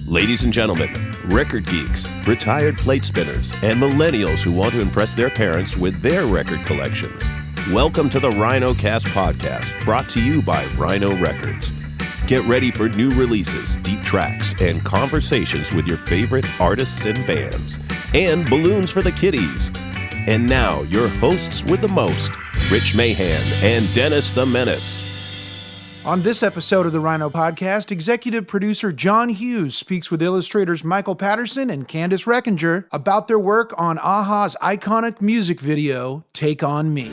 Ladies and gentlemen, record geeks, retired plate spinners, and millennials who want to impress their parents with their record collections. Welcome to the Rhino Cast podcast, brought to you by Rhino Records. Get ready for new releases, deep tracks, and conversations with your favorite artists and bands, and balloons for the kiddies. And now, your hosts with the most, Rich Mahan and Dennis the Menace. On this episode of the Rhino Podcast, executive producer John Hughes speaks with illustrators Michael Patterson and Candace Reckinger about their work on a-ha's iconic music video, Take On Me.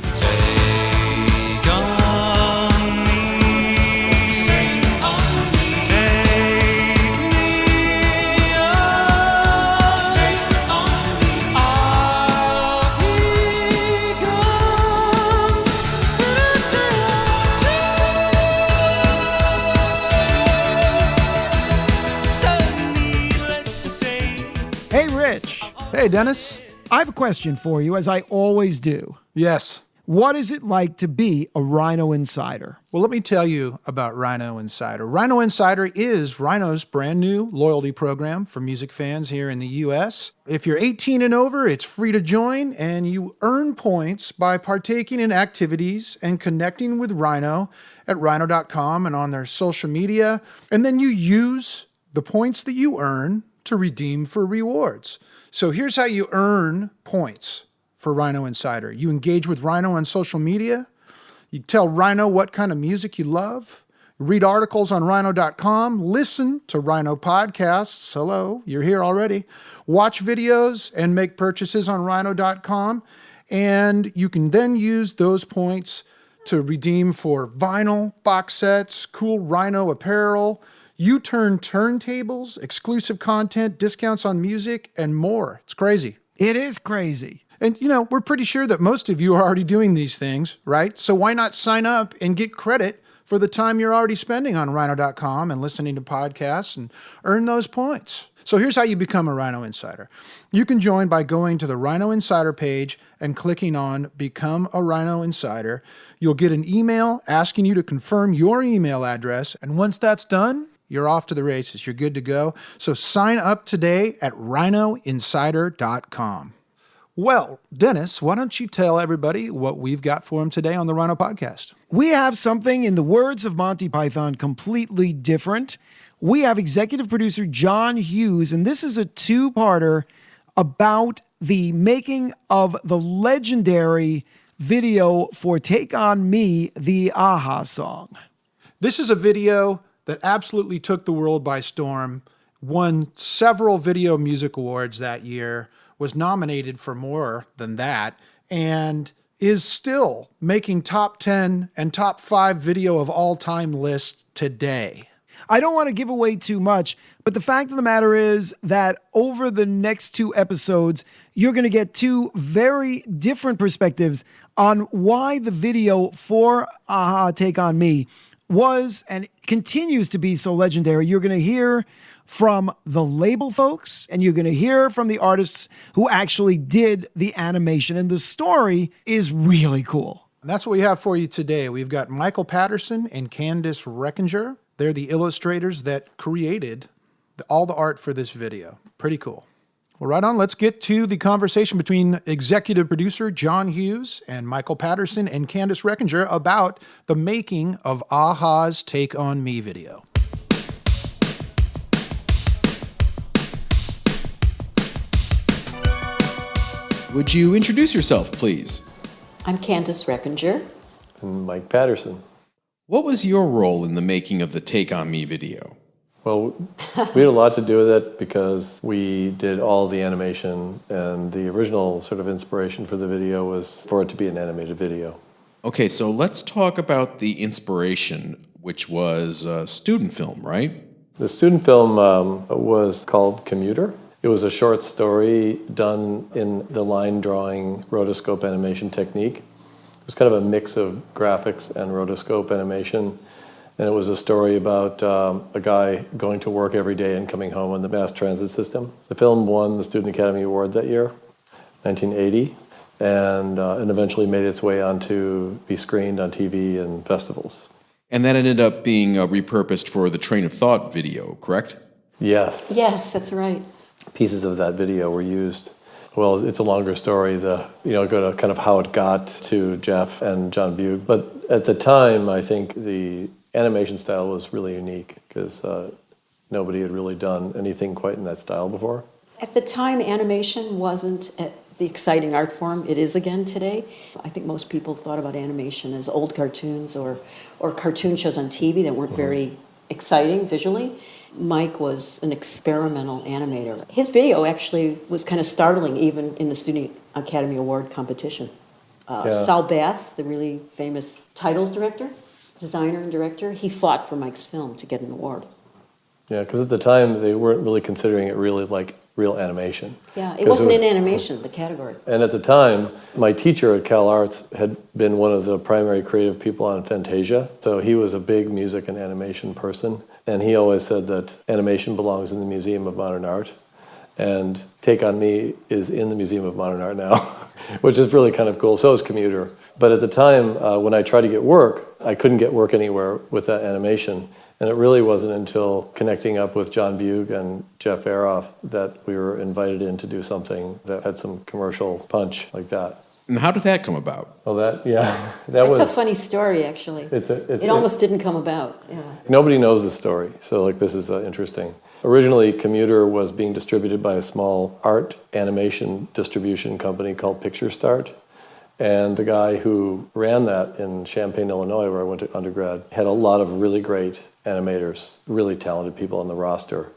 Hey, Rich. Hey, Dennis. I have a question for you, as I always do. Yes. What is it like to be a Rhino Insider? Well, let me tell you about Rhino Insider. Rhino Insider is Rhino's brand new loyalty program for music fans here in the U.S. If you're 18 and over, it's free to join, and you earn points by partaking in activities and connecting with Rhino at rhino.com and on their social media. And then you use the points that you earn to redeem for rewards. So here's how you earn points for Rhino Insider. You engage with Rhino on social media. You tell Rhino what kind of music you love. Read articles on rhino.com. Listen to Rhino podcasts. Hello, you're here already. Watch videos and make purchases on rhino.com. And you can then use those points to redeem for vinyl, box sets, cool Rhino apparel, U-turn turntables, exclusive content, discounts on music, and more. It's crazy. It is crazy. And, we're pretty sure that most of you are already doing these things, right? So why not sign up and get credit for the time you're already spending on rhino.com and listening to podcasts and earn those points? So here's how you become a Rhino Insider. You can join by going to the Rhino Insider page and clicking on Become a Rhino Insider. You'll get an email asking you to confirm your email address. And once that's done, you're off to the races. You're good to go. So sign up today at rhinoinsider.com. Well, Dennis, why don't you tell everybody what we've got for them today on the Rhino Podcast? We have something, in the words of Monty Python, completely different. We have executive producer John Hughes, and this is a two-parter about the making of the legendary video for Take On Me, the a-ha song. This is a video that absolutely took the world by storm, won several Video Music Awards that year, was nominated for more than that, and is still making top 10 and top 5 video of all time lists today. I don't want to give away too much, but the fact of the matter is that over the next 2 episodes, you're going to get 2 very different perspectives on why the video for a-ha Take On Me was and continues to be so legendary. You're going to hear from the label folks, and you're going to hear from the artists who actually did the animation. And the story is really cool. And that's what we have for you today. We've got Michael Patterson and Candace Reckinger. They're the illustrators that created all the art for this video. Pretty cool. Well, right on. Let's get to the conversation between executive producer John Hughes and Michael Patterson and Candace Reckinger about the making of a-ha's Take On Me video. Would you introduce yourself, please? I'm Candace Reckinger. And Mike Patterson. What was your role in the making of the Take On Me video? Well, we had a lot to do with it because we did all the animation, and the original sort of inspiration for the video was for it to be an animated video. Okay, so let's talk about the inspiration, which was a student film, right? The student film was called Commuter. It was a short story done in the line drawing rotoscope animation technique. It was kind of a mix of graphics and rotoscope animation. And it was a story about a guy going to work every day and coming home on the mass transit system. The film won the Student Academy Award that year, 1980, and eventually made its way on to be screened on TV and festivals. And that ended up being repurposed for the Train of Thought video, correct? Yes. Yes, that's right. Pieces of that video were used. Well, it's a longer story, go to kind of how it got to Jeff and John Bugh. But at the time, I think the animation style was really unique because nobody had really done anything quite in that style before. At the time, animation wasn't the exciting art form it is again today. I think most people thought about animation as old cartoons or cartoon shows on TV that weren't very exciting visually. Mike was an experimental animator. His video actually was kind of startling even in the Student Academy Award competition. Sal Bass, the really famous titles director, designer and director, he fought for Mike's film to get an award. Yeah, because at the time they weren't really considering it really like real animation. Yeah, it wasn't in animation, the category. And at the time, my teacher at Cal Arts had been one of the primary creative people on Fantasia. So he was a big music and animation person. And he always said that animation belongs in the Museum of Modern Art. And Take On Me is in the Museum of Modern Art now, which is really kind of cool. So is Commuter. But at the time, when I tried to get work, I couldn't get work anywhere with that animation. And it really wasn't until connecting up with John Bugh and Jeff Aroff that we were invited in to do something that had some commercial punch like that. And how did that come about? Oh, that That's was a funny story, actually. It almost didn't come about. Yeah. Nobody knows the story, so this is interesting. Originally, Commuter was being distributed by a small art animation distribution company called Picture Start. And the guy who ran that in Champaign, Illinois, where I went to undergrad, had a lot of really great animators, really talented people on the roster.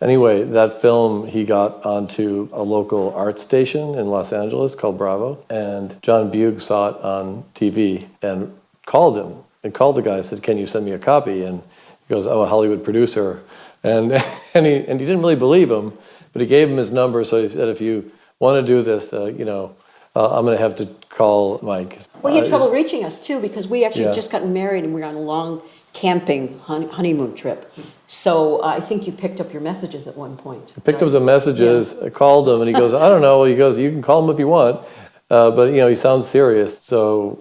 Anyway, that film, he got onto a local art station in Los Angeles called Bravo, and John Bugh saw it on TV and called him, and called the guy and said, "Can you send me a copy?" And he goes, "I'm a Hollywood producer." And he didn't really believe him, but he gave him his number, so he said, "If you want to do this, I'm going to have to call Mike." Well, he had trouble reaching us, too, because we actually just gotten married and we were on a long camping honeymoon trip. So I think you picked up your messages at one point. I picked up the messages, I called him, and he goes, "I don't know." He goes, "You can call him if you want." But, he sounds serious. So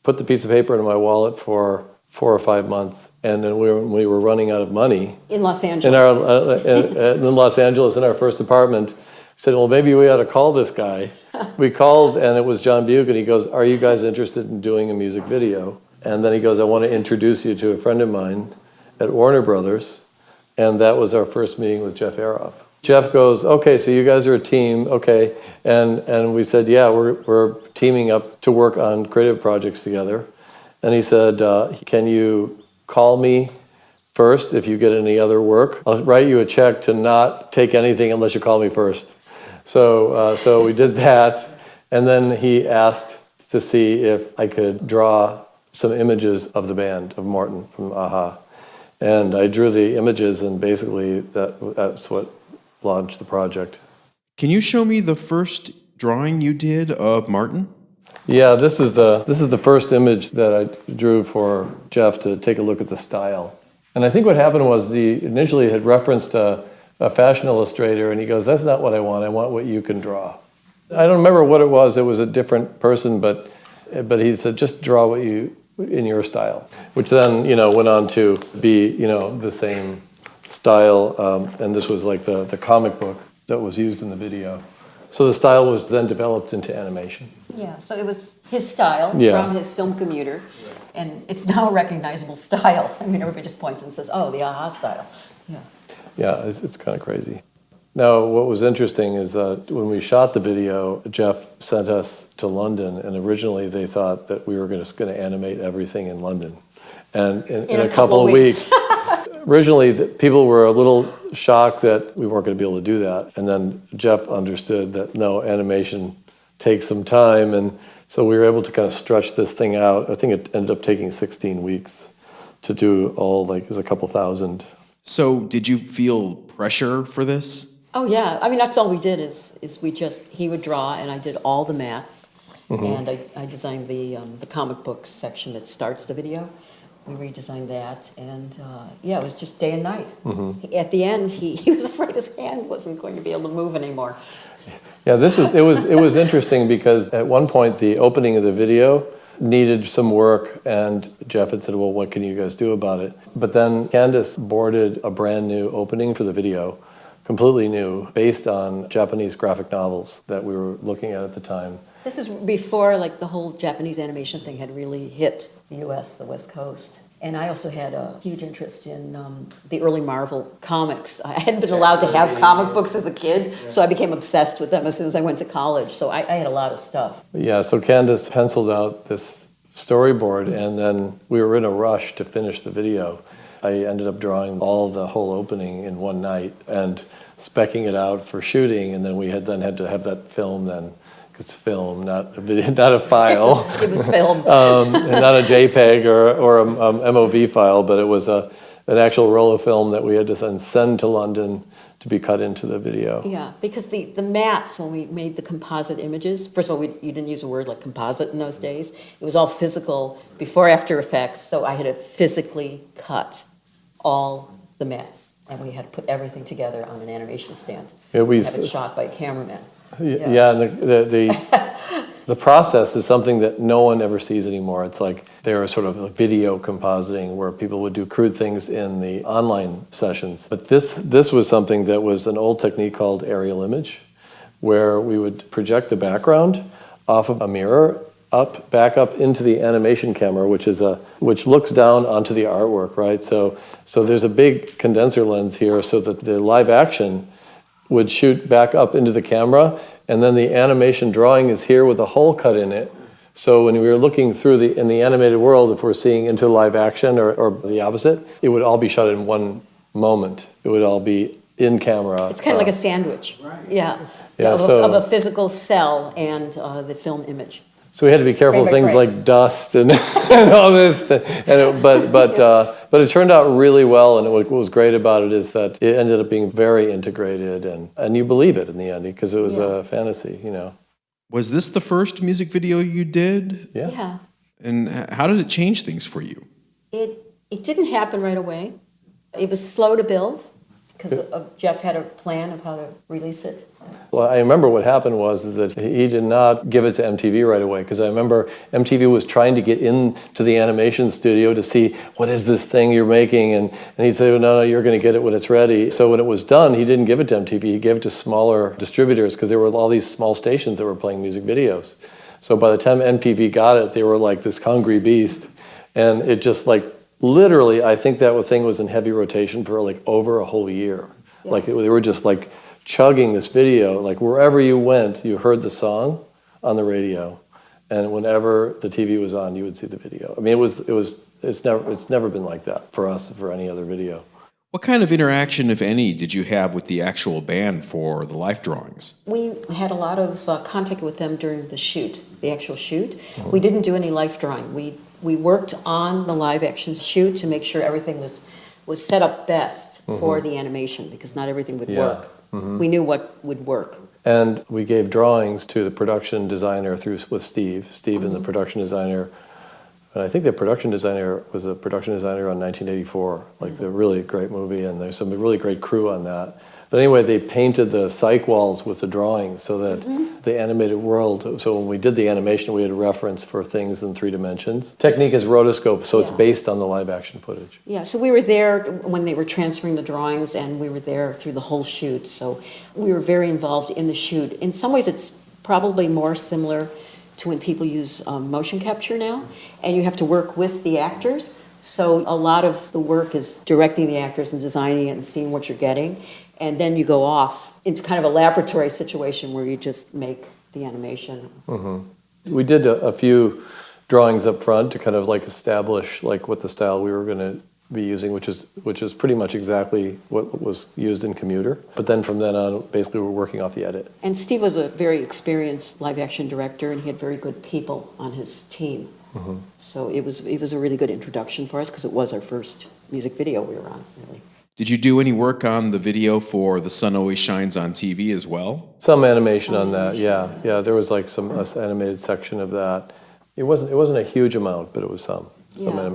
put the piece of paper in my wallet for 4 or 5 months. And then we were running out of money. In Los Angeles. In Los Angeles, in our first apartment. Said, "Well, maybe we ought to call this guy." We called, and it was John Bugh, and he goes, "Are you guys interested in doing a music video?" And then he goes, "I want to introduce you to a friend of mine at Warner Brothers." And that was our first meeting with Jeff Aroff. Jeff goes, "Okay, so you guys are a team, okay." And we said, "Yeah, we're teaming up to work on creative projects together." And he said, "Can you call me first if you get any other work? I'll write you a check to not take anything unless you call me first." So we did that, and then he asked to see if I could draw some images of the band, of Morton from a-ha. And I drew the images, and basically that's what launched the project. Can you show me the first drawing you did of Martin? Yeah, this is the first image that I drew for Jeff to take a look at the style. And I think what happened was he initially had referenced a fashion illustrator, and he goes, "That's not what I want what you can draw." I don't remember what it was a different person, but he said, "Just draw what you, in your style," which then, went on to be, the same style, and this was like the comic book that was used in the video. So the style was then developed into animation. Yeah, so it was his style from his film Commuter, and it's now a recognizable style. I mean, everybody just points and says, "Oh, the a-ha style." Yeah. Yeah, it's kind of crazy. Now, what was interesting is when we shot the video, Jeff sent us to London, and originally they thought that we were just going to animate everything in London. And in a couple of weeks, originally people were a little shocked that we weren't going to be able to do that. And then Jeff understood that, no, animation takes some time, and so we were able to kind of stretch this thing out. I think it ended up taking 16 weeks to do all, it was a couple thousand. So did you feel pressure for this? Oh yeah, I mean that's all we did is he would draw and I did all the maths, and I designed the comic book section that starts the video. We redesigned that, and it was just day and night. At the end, he was afraid his hand wasn't going to be able to move anymore. Yeah, it was interesting because at one point the opening of the video needed some work, and Jeff had said, well, what can you guys do about it? But then Candace boarded a brand new opening for the video, completely new, based on Japanese graphic novels that we were looking at the time. This is before like the whole Japanese animation thing had really hit the US, the West Coast. And I also had a huge interest in the early Marvel comics. I hadn't been allowed to have comic books as a kid, so I became obsessed with them as soon as I went to college. So I had a lot of stuff. Yeah, so Candace penciled out this storyboard, and then we were in a rush to finish the video. I ended up drawing the whole opening in one night and speccing it out for shooting, and then we had to have that film then. It's film, not a video, not a file. It was film. Not a JPEG or a MOV file, but it was an actual roll of film that we had to then send to London to be cut into the video. Yeah, because the mats, when we made the composite images, first of all, you didn't use a word like composite in those days. It was all physical before After Effects, so I had to physically cut all the mats, and we had to put everything together on an animation stand. Have it shot by a cameraman. Yeah, and the process is something that no one ever sees anymore. It's like there are sort of like video compositing where people would do crude things in the online sessions. But this was something that was an old technique called aerial image, where we would project the background off of a mirror back up into the animation camera, which looks down onto the artwork, right? So there's a big condenser lens here so that the live action would shoot back up into the camera, and then the animation drawing is here with a hole cut in it. So when we were looking through in the animated world, if we're seeing into live action or the opposite, it would all be shot in one moment. It would all be in camera. It's kind of like a sandwich. Right. Yeah. Of a physical cell and the film image. So we had to be careful of things like dust and, and all this. But it turned out really well, and what was great about it is that it ended up being very integrated, and you believe it in the end because it was a fantasy, you know. Was this the first music video you did? Yeah. And how did it change things for you? It didn't happen right away. It was slow to build because Jeff had a plan of how to release it. Well, I remember what happened was that he did not give it to MTV right away, because I remember MTV was trying to get into the animation studio to see, what is this thing you're making? And he'd say, well, no, you're going to get it when it's ready. So when it was done, he didn't give it to MTV. He gave it to smaller distributors, because there were all these small stations that were playing music videos. So by the time MTV got it, they were like this hungry beast. And it just like, literally, I think that thing was in heavy rotation for like over a whole year. Yeah. Like they were just like chugging this video. Like wherever you went, you heard the song on the radio, and whenever the TV was on, you would see the video. I mean, it's never been like that for us, for any other video. What kind of interaction, if any, did you have with the actual band for the life drawings? We had a lot of contact with them during the shoot, the actual shoot. Mm-hmm. We didn't do any life drawing. We worked on the live action shoot to make sure everything was set up best for the animation, because not everything would work. Mm-hmm. We knew what would work. And we gave drawings to the production designer with Steve and the production designer. And I think the production designer was a production designer on 1984, like a really great movie, and there's some really great crew on that. But anyway, they painted the cyc walls with the drawings so that the animated world, so when we did the animation, we had a reference for things in 3 dimensions. Technique is rotoscope, so it's based on the live action footage. Yeah, so we were there when they were transferring the drawings, and we were there through the whole shoot. So we were very involved in the shoot. In some ways, it's probably more similar to when people use motion capture now, and you have to work with the actors. So a lot of the work is directing the actors and designing it and seeing what you're getting. And then you go off into kind of a laboratory situation where you just make the animation. Mm-hmm. We did a few drawings up front to kind of like establish like what the style we were going to be using, which is pretty much exactly what was used in Commuter. But then from then on, basically we're working off the edit. And Steve was a very experienced live action director, and he had very good people on his team. Mm-hmm. So it was a really good introduction for us, because it was our first music video we were on, really. Did you do any work on the video for The Sun Always Shines on TV as well? Some animation on that, yeah. Yeah, there was like some animated section of that. It wasn't a huge amount, but it was some.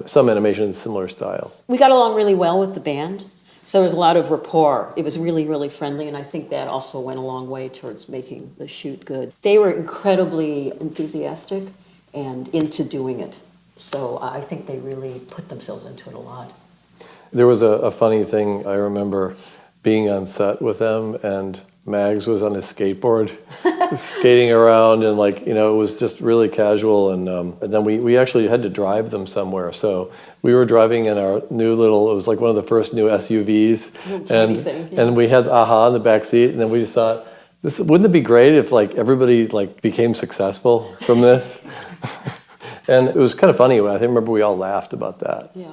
Some animation in similar style. We got along really well with the band, so there was a lot of rapport. It was really, really friendly, and I think that also went a long way towards making the shoot good. They were incredibly enthusiastic, and into doing it. So I think they really put themselves into it a lot. There was a funny thing. I remember being on set with them, and Mags was on his skateboard, skating around, and it was just really casual. And then we actually had to drive them somewhere. So we were driving in our new little. It was like one of the first new SUVs, and we had Aha in the back seat. And then we just thought, wouldn't it be great if everybody became successful from this? And it was kind of funny. I remember we all laughed about that. Yeah.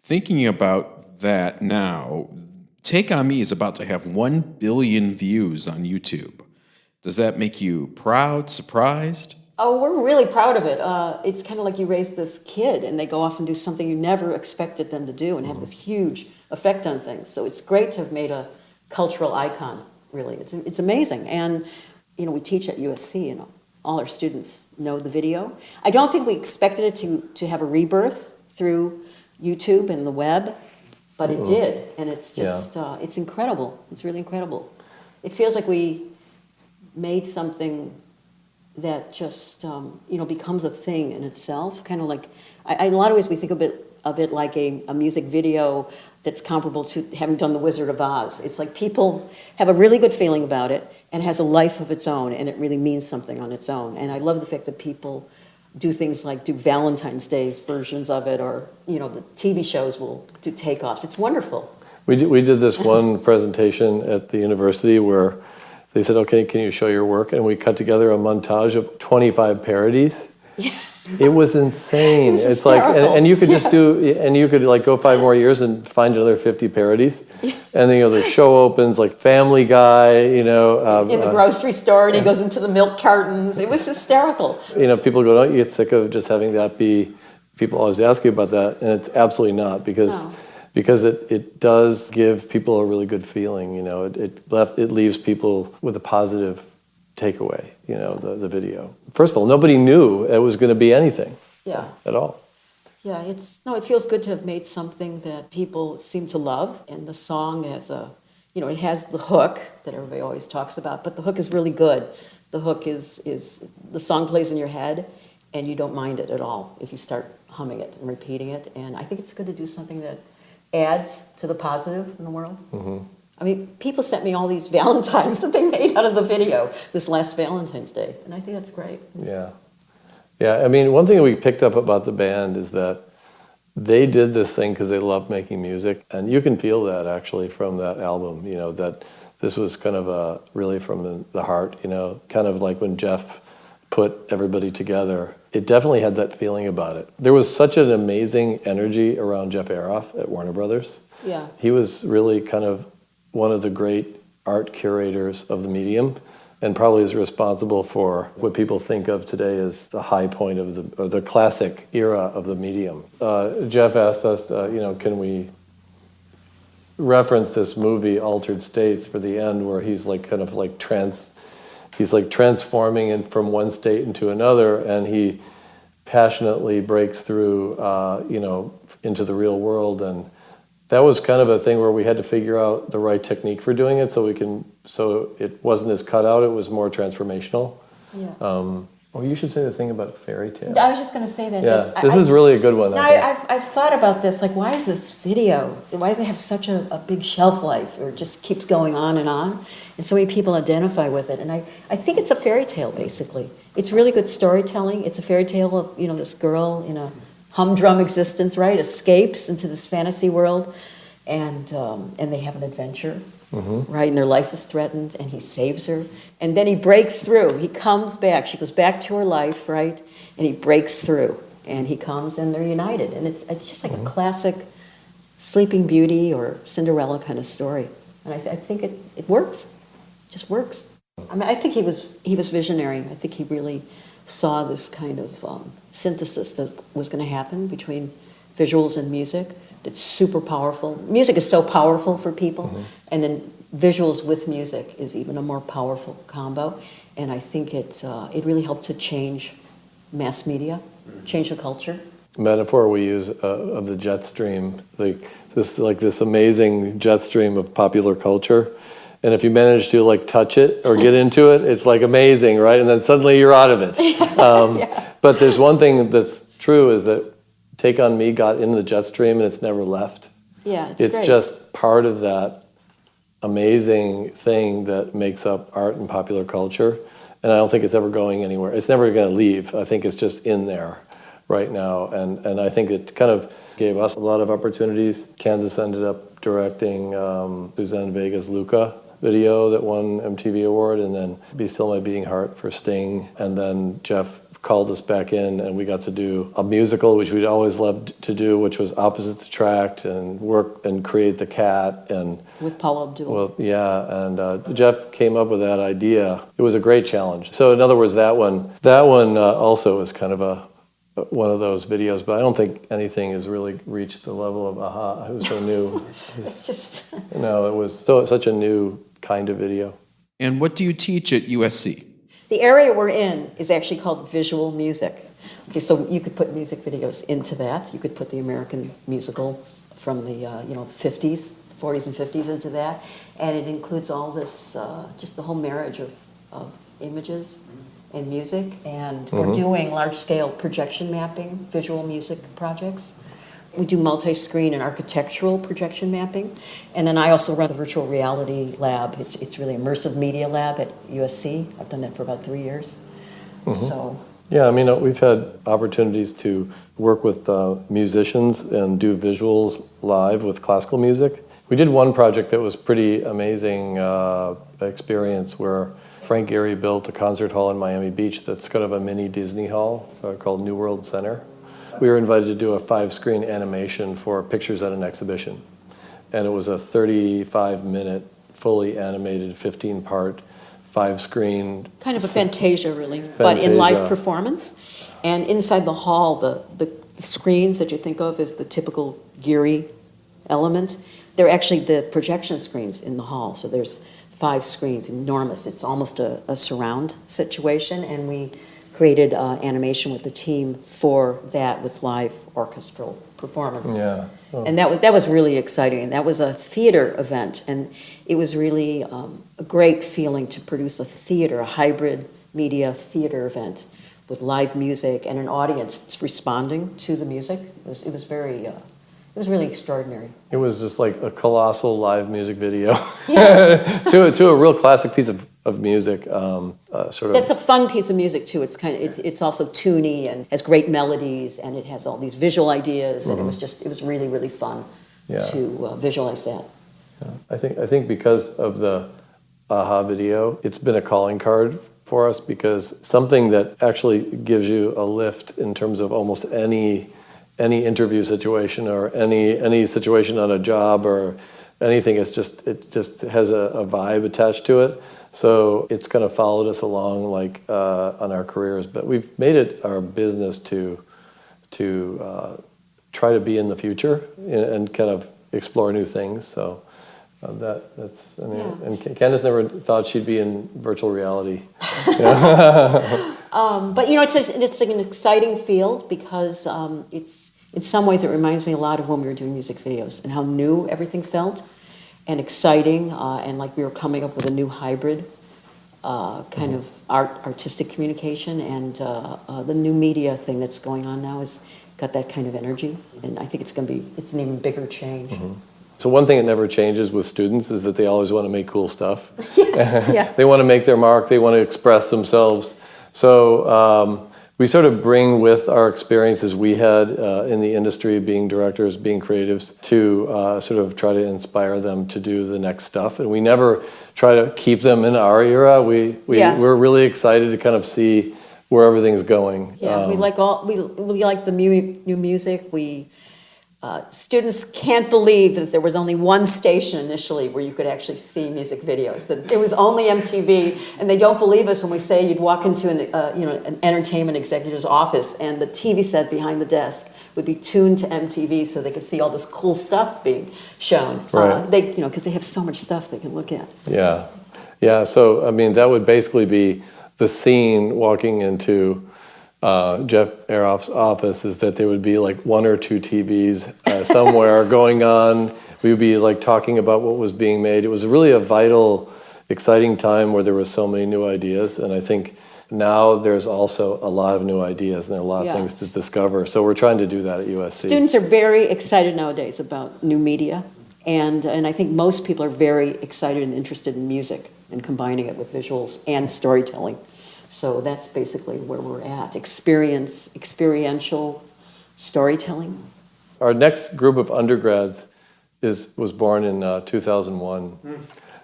Thinking about that now, Take On Me is about to have 1 billion views on YouTube. Does that make you proud, surprised? Oh, we're really proud of it. It's kind of like you raise this kid and they go off and do something you never expected them to do and have this huge effect on things. So it's great to have made a cultural icon, really. It's amazing. And, we teach at USC, all our students know the video. I don't think we expected it to have a rebirth through YouTube and the web, but it did, and it's just, it's incredible. It's really incredible. It feels like we made something that just, becomes a thing in itself, kind of like, in a lot of ways we think of it like a music video that's comparable to having done The Wizard of Oz. It's like people have a really good feeling about it, and it has a life of its own, and it really means something on its own. And I love the fact that people do things like do Valentine's Day's versions of it, or the TV shows will do takeoffs. It's wonderful. We did this one presentation at the university where they said, "Okay, can you show your work?" And we cut together a montage of 25 parodies. It was insane. It's and you could just go 5 more years and find another 50 parodies. And then the show opens like Family Guy, in the grocery store, and he goes into the milk cartons. It was hysterical. People go, "Don't you get sick of just having that be?" People always ask you about that, and it's absolutely not, because it does give people a really good feeling. It leaves people with a positive takeaway. The video. First of all, nobody knew it was going to be anything. Yeah. At all. Yeah, it feels good to have made something that people seem to love, and the song has it has the hook that everybody always talks about, but the hook is really good. The hook is the song plays in your head, and you don't mind it at all if you start humming it and repeating it, and I think it's good to do something that adds to the positive in the world. Mm-hmm. I mean, people sent me all these Valentines that they made out of the video this last Valentine's Day, and I think that's great. Yeah. Yeah, I mean, one thing we picked up about the band is that they did this thing because they loved making music, and you can feel that actually from that album, that this was kind of really from the heart, kind of like when Jeff put everybody together. It definitely had that feeling about it. There was such an amazing energy around Jeff Aroff at Warner Brothers. Yeah. He was really kind of one of the great art curators of the medium, and probably is responsible for what people think of today as the high point of the classic era of the medium. Jeff asked us, can we reference this movie Altered States for the end, where he's transforming from one state into another, and he passionately breaks through, into the real world. And that was kind of a thing where we had to figure out the right technique for doing it, so it wasn't as cut out, it was more transformational. Yeah. You should say the thing about fairy tale. I was just going to say that. Yeah, this is really a good one. I've thought about this, why is this video, why does it have such a big shelf life, or it just keeps going on, and so many people identify with it, and I think it's a fairy tale, basically. It's really good storytelling. It's a fairy tale of, this girl in a humdrum existence, right, escapes into this fantasy world, and they have an adventure, right, and their life is threatened, and he saves her, and then he breaks through. He comes back. She goes back to her life, right, and he breaks through, and he comes, and they're united, and it's just like a classic Sleeping Beauty or Cinderella kind of story, and I think it works. It just works. I mean, I think he was visionary. I think he really saw this kind of synthesis that was going to happen between visuals and music. It's super powerful. Music is so powerful for people, and then visuals with music is even a more powerful combo. And I think it really helped to change mass media, change the culture. Metaphor we use of the jet stream, this amazing jet stream of popular culture, And if you manage to like touch it or get into it, it's like amazing, right? And then suddenly you're out of it. But there's one thing that's true is that Take On Me got into the jet stream and it's never left. Yeah, It's great. just part of that amazing thing that makes up art and popular culture. And I don't think it's ever going anywhere. It's never going to leave. I think it's just in there right now. And I think it kind of gave us a lot of opportunities. Candace ended up directing Suzanne Vega's Luca video that won MTV Award, and then Be Still My Beating Heart for Sting. And then Jeff called us back in and we got to do a musical, which we'd always loved to do, which was Opposites Attract, and work and create The Cat. And With Paula Abdul. well, yeah, and Jeff came up with that idea. It was a great challenge. So in other words, that one also is kind of one of those videos, but I don't think anything has really reached the level of Aha. It was so new. It's just... No, it was such a new kind of video. And what do you teach at USC? The area we're in is actually called visual music. Okay, so you could put music videos into that. You could put the American musical from the 50s, 40s and 50s into that. And it includes all this, just the whole marriage of images and music. And we're doing large-scale projection mapping, visual music projects. We do multi-screen and architectural projection mapping. And then I also run the virtual reality lab. It's really immersive media lab at USC. I've done that for about 3 years. So Yeah, I mean, we've had opportunities to work with musicians and do visuals live with classical music. We did one project that was pretty amazing experience where Frank Gehry built a concert hall in Miami Beach that's kind of a mini Disney hall called New World Center. We were invited to do a 5-screen animation for Pictures at an Exhibition. And it was a 35-minute, fully animated, 15-part, 5-screen. kind of a Fantasia, really, but in live performance. And inside the hall, the screens that you think of as the typical Gehry element, they're actually the projection screens in the hall. So there's 5 screens, enormous. It's almost a surround situation, and we created animation with the team for that with live orchestral performance. Yeah. So. And that was really exciting. That was a theater event, and it was really a great feeling to produce a theater, a hybrid media theater event with live music and an audience that's responding to the music. It was really extraordinary. It was just like a colossal live music video to a real classic piece of music. That's a fun piece of music too. It's also tuney and has great melodies, and it has all these visual ideas, and it was really, really fun to visualize that. Yeah. I think because of the Aha video, it's been a calling card for us, because something that actually gives you a lift in terms of almost any interview situation or any situation on a job or anything. It just has a vibe attached to it. So it's kind of followed us along like on our careers, but we've made it our business to try to be in the future and kind of explore new things. So that's and Candace never thought she'd be in virtual reality. But it's an exciting field because in some ways it reminds me a lot of when we were doing music videos and how new everything felt and exciting, and like we were coming up with a new hybrid kind of artistic communication, and the new media thing that's going on now has got that kind of energy, and I think it's an even bigger change. So one thing that never changes with students is that they always want to make cool stuff. Yeah. They want to make their mark, they want to express themselves. So we sort of bring with our experiences we had in the industry, being directors, being creatives, to sort of try to inspire them to do the next stuff. And we never try to keep them in our era. We're really excited to kind of see where everything's going. Yeah, we like the new music. Students can't believe that there was only one station initially where you could actually see music videos. That it was only MTV, and they don't believe us when we say you'd walk into an entertainment executive's office and the TV set behind the desk would be tuned to MTV so they could see all this cool stuff being shown. Right. Because they have so much stuff they can look at. Yeah. So I mean, that would basically be the scene walking into Jeff Aroff's office, is that there would be like 1 or 2 TVs somewhere going on We would be like talking about what was being made. It was really a vital, exciting time where there were so many new ideas. And I think now there's also a lot of new ideas and there are a lot of things to discover. So we're trying to do that at USC. Students are very excited nowadays about new media. And I think most people are very excited and interested in music and combining it with visuals and storytelling. So that's basically where we're at. Experiential storytelling. Our next group of undergrads was born in 2001.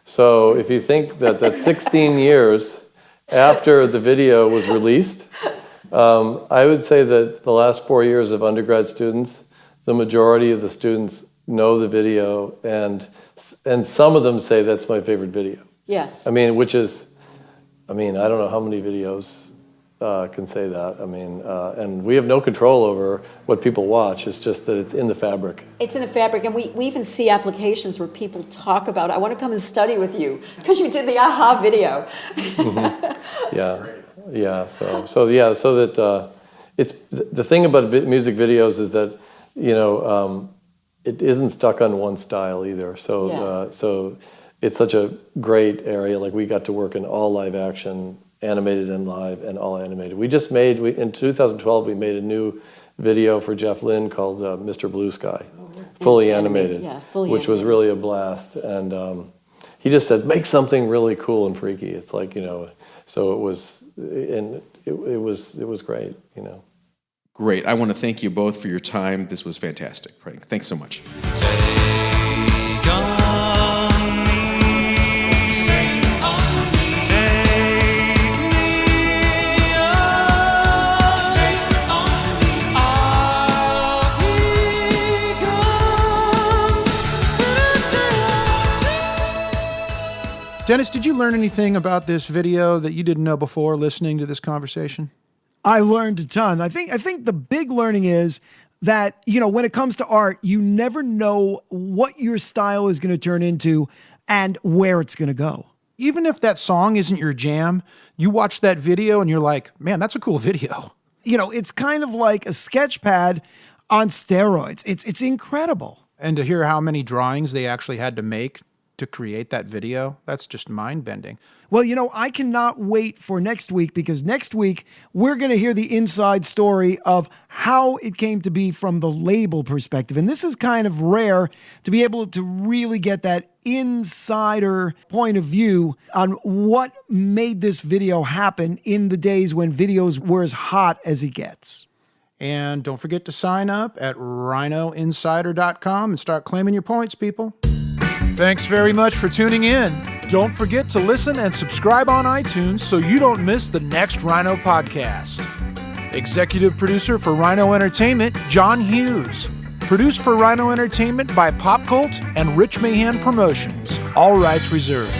So if you think that's 16 years after the video was released, I would say that the last 4 years of undergrad students, the majority of the students know the video, and some of them say that's my favorite video. Yes. I mean, I don't know how many videos can say that. I mean, and we have no control over what people watch. It's just that it's in the fabric. It's in the fabric, and we even see applications where people talk about, I want to come and study with you because you did the AHA video. Yeah. So that it's the thing about music videos is that it isn't stuck on one style either. So it's such a great area. Like we got to work in all live action, animated and live, and all animated. In 2012 we made a new video for Jeff Lynne called Mr. Blue Sky, fully animated, which was really a blast. And he just said, make something really cool and freaky. It's like, so it was great, Great. I want to thank you both for your time. This was fantastic. Thanks so much. Dennis, did you learn anything about this video that you didn't know before listening to this conversation? I learned a ton. I think the big learning is that, when it comes to art, you never know what your style is going to turn into and where it's going to go. Even if that song isn't your jam, you watch that video and you're like, man, that's a cool video. It's kind of like a sketch pad on steroids. It's incredible. And to hear how many drawings they actually had to make to create that video, that's just mind-bending. Well, I cannot wait for next week, because next week we're going to hear the inside story of how it came to be from the label perspective. And this is kind of rare to be able to really get that insider point of view on what made this video happen in the days when videos were as hot as it gets. And don't forget to sign up at rhinoinsider.com and start claiming your points, people. Thanks very much for tuning in. Don't forget to listen and subscribe on iTunes so you don't miss the next Rhino podcast. Executive producer for Rhino Entertainment, John Hughes. Produced for Rhino Entertainment by Pop Cult and Rich Mahan Promotions. All rights reserved.